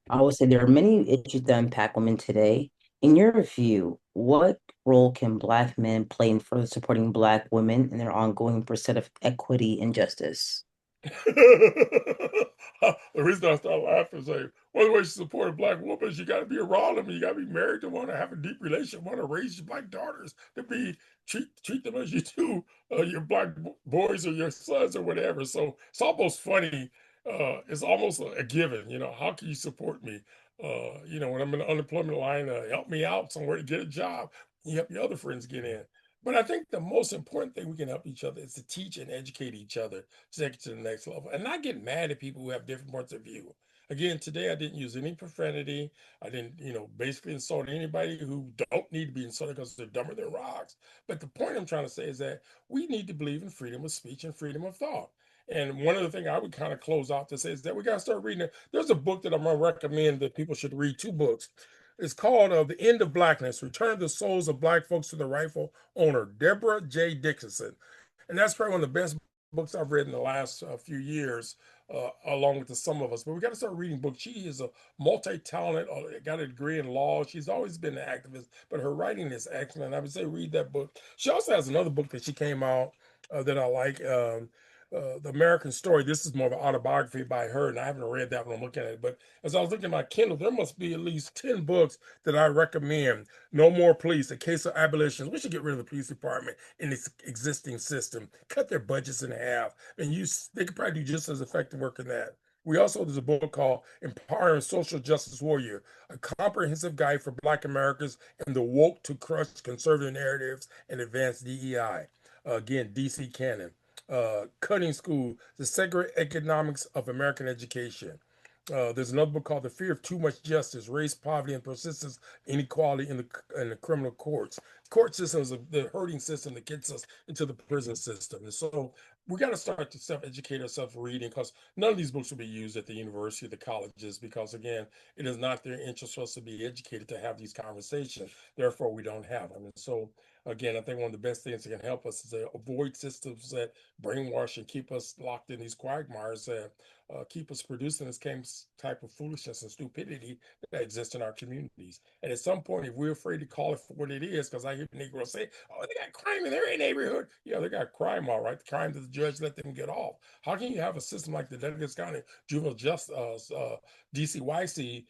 I would say there are many issues that impact women today. In your view, what role can Black men play in further supporting Black women in their ongoing pursuit of equity and justice? The reason I start laughing is like one of the ways to support a black woman is you got to be around them. You got to be married to one, to have a deep relationship, want to raise your black daughters to be treat them as you do your black boys or your sons or whatever. So it's almost funny. It's almost a given. How can you support me? When I'm in the unemployment line, help me out somewhere to get a job. You help your other friends get in. But I think the most important thing we can help each other is to teach and educate each other to take it to the next level and not get mad at people who have different points of view. Again, today I didn't use any profanity. I didn't, basically insult anybody who don't need to be insulted because they're dumber than rocks. But the point I'm trying to say is that we need to believe in freedom of speech and freedom of thought. And one of the things I would kind of close out to say is that we got to start reading it. There's a book that I'm going to recommend that people should read, two books. It's called The End of Blackness, Return of the Souls of Black Folks to the Rightful Owner, Deborah J. Dickinson. And that's probably one of the best books I've read in the last few years, along with the Some of Us. But we got to start reading books. She is a multi-talented, got a degree in law. She's always been an activist, but her writing is excellent. I would say read that book. She also has another book that she came out that I like. The American Story. This is more of an autobiography by her, and I haven't read that one. I'm looking at it, but as I was looking at my Kindle, there must be at least 10 books that I recommend. No More Police, A Case of Abolition. We should get rid of the police department in its existing system. Cut their budgets in half, and they could probably do just as effective work in that. There's a book called Empowering Social Justice Warrior, a comprehensive guide for Black Americans and the woke to crush conservative narratives and advance DEI. Again, DC Cannon. Cutting School, The Sacred Economics of American Education. There's another book called The Fear of Too Much Justice, Race, Poverty, and Persistence Inequality in the Criminal Courts. Court system is the hurting system that gets us into the prison system. And so we got to start to self-educate ourselves reading, because none of these books will be used at the university or the colleges, because again, it is not their interest for us to be educated to have these conversations. Therefore, we don't have them. And so again, I think one of the best things that can help us is to avoid systems that brainwash and keep us locked in these quagmires that keep us producing this type of foolishness and stupidity that exists in our communities. And at some point, if we're afraid to call it for what it is, because I hear Negroes say, "Oh, they got crime in their neighborhood." Yeah, they got crime, all right. The crime that the judge let them get off. How can you have a system like the Douglas County Juvenile Justice DCYC,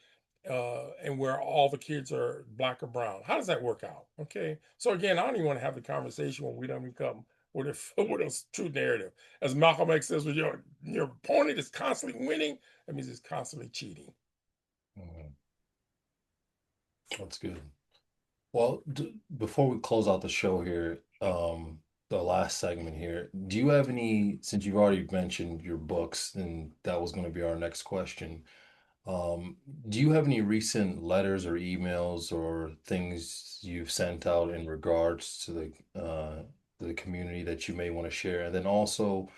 and where all the kids are black or brown? How does that work out? Okay, so again, I don't even want to have the conversation when we don't become with with a true narrative. As Malcolm X says, when your opponent is constantly winning, that means he's constantly cheating. Mhm. That's good. Well, before we close out the show here, the last segment here, do you have any, since you've already mentioned your books, and that was going to be our next question, um, do you have any recent letters or emails or things you've sent out in regards to the community that you may want to share? And then also,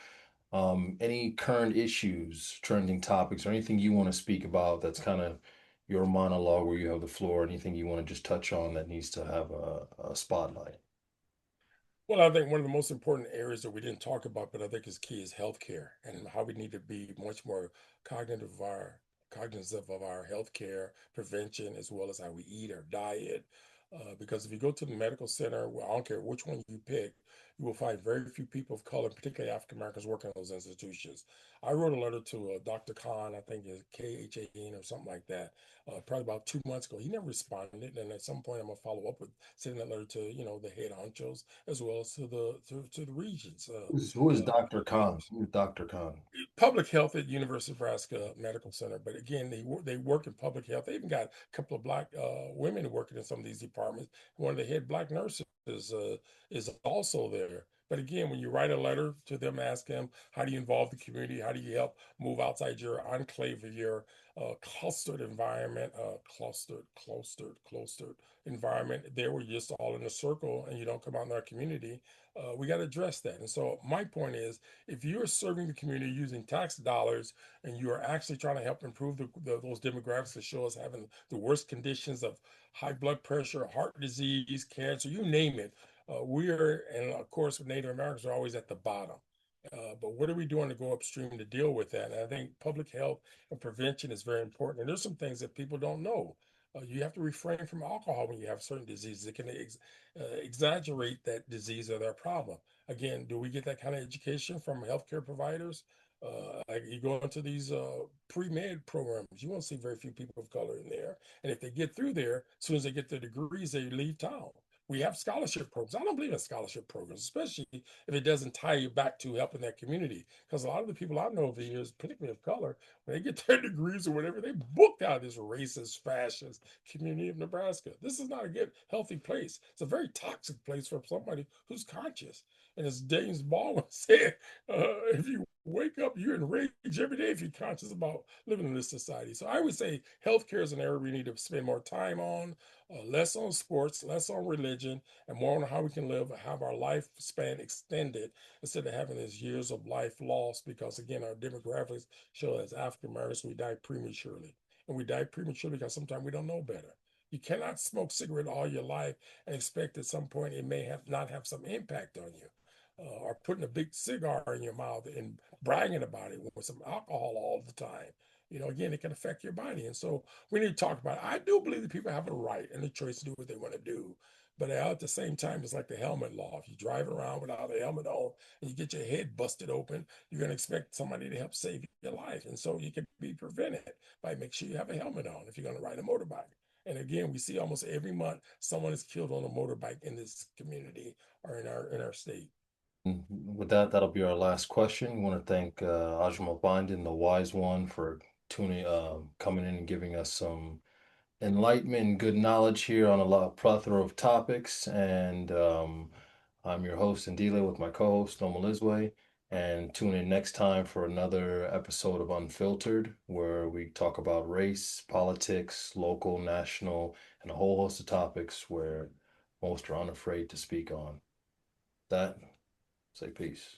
any current issues, trending topics, or anything you want to speak about that's kind of, your monologue where you have the floor. Anything you want to just touch on that needs to have a spotlight? Well, I think one of the most important areas that we didn't talk about, but I think is key, is healthcare and how we need to be much more cognitive of our cognizant of our healthcare prevention as well as how we eat, our diet. Because if you go to the medical center, well, I don't care which one you pick, you will find very few people of color, particularly African Americans, working in those institutions. I wrote a letter to Dr. Khan, I think it's Khan or something like that, probably about 2 months ago. He never responded, and at some point, I'm gonna follow up with sending that letter to the head honchos as well as to the regions Who is Dr. Khan? leaders. Who's Dr. Khan? Public health at University of Nebraska Medical Center, but again, they work in public health. They even got a couple of black women working in some of these departments. One of the head black nurses is also there. But again, when you write a letter to them, ask them, how do you involve the community? How do you help move outside your enclave of your clustered environment, clustered environment there where you're just all in a circle and you don't come out in our community? We got to address that. And so my point is, if you're serving the community using tax dollars and you are actually trying to help improve those demographics that show us having the worst conditions of high blood pressure, heart disease, cancer, you name it, we are, and of course, Native Americans are always at the bottom. But what are we doing to go upstream to deal with that? And I think public health and prevention is very important. And there's some things that people don't know. You have to refrain from alcohol when you have certain diseases. It can exaggerate that disease or that problem. Again, do we get that kind of education from healthcare providers? Like you go into these pre-med programs, you won't see very few people of color in there. And if they get through there, as soon as they get their degrees, they leave town. We have scholarship programs. I don't believe in scholarship programs, especially if it doesn't tie you back to helping that community. Because a lot of the people I know over the years, particularly of color, when they get their degrees or whatever, they booked out of this racist, fascist community of Nebraska. This is not a good, healthy place. It's a very toxic place for somebody who's conscious. And as James Baldwin said, if you wake up, you're enraged every day if you're conscious about living in this society. So I would say healthcare is an area we need to spend more time on, less on sports, less on religion, and more on how we can live, have our lifespan extended instead of having these years of life lost. Because again, our demographics show as African Americans, we die prematurely. And we die prematurely because sometimes we don't know better. You cannot smoke cigarette all your life and expect at some point it may have not have some impact on you. Or putting a big cigar in your mouth and bragging about it with some alcohol all the time. Again, it can affect your body. And so we need to talk about it. I do believe that people have a right and a choice to do what they want to do. But at the same time, it's like the helmet law. If you drive around without a helmet on and you get your head busted open, you're going to expect somebody to help save your life. And so you can be prevented by make sure you have a helmet on if you're going to ride a motorbike. And again, we see almost every month someone is killed on a motorbike in this community or in our state. And with that, that'll be our last question. We want to thank Ajmal Bindon, the wise one, for coming in and giving us some enlightenment and good knowledge here on a lot plethora of topics. And I'm your host and dealer with my co-host Noma Lizway. And tune in next time for another episode of Unfiltered, where we talk about race, politics, local, national, and a whole host of topics where most are unafraid to speak on. That, say peace.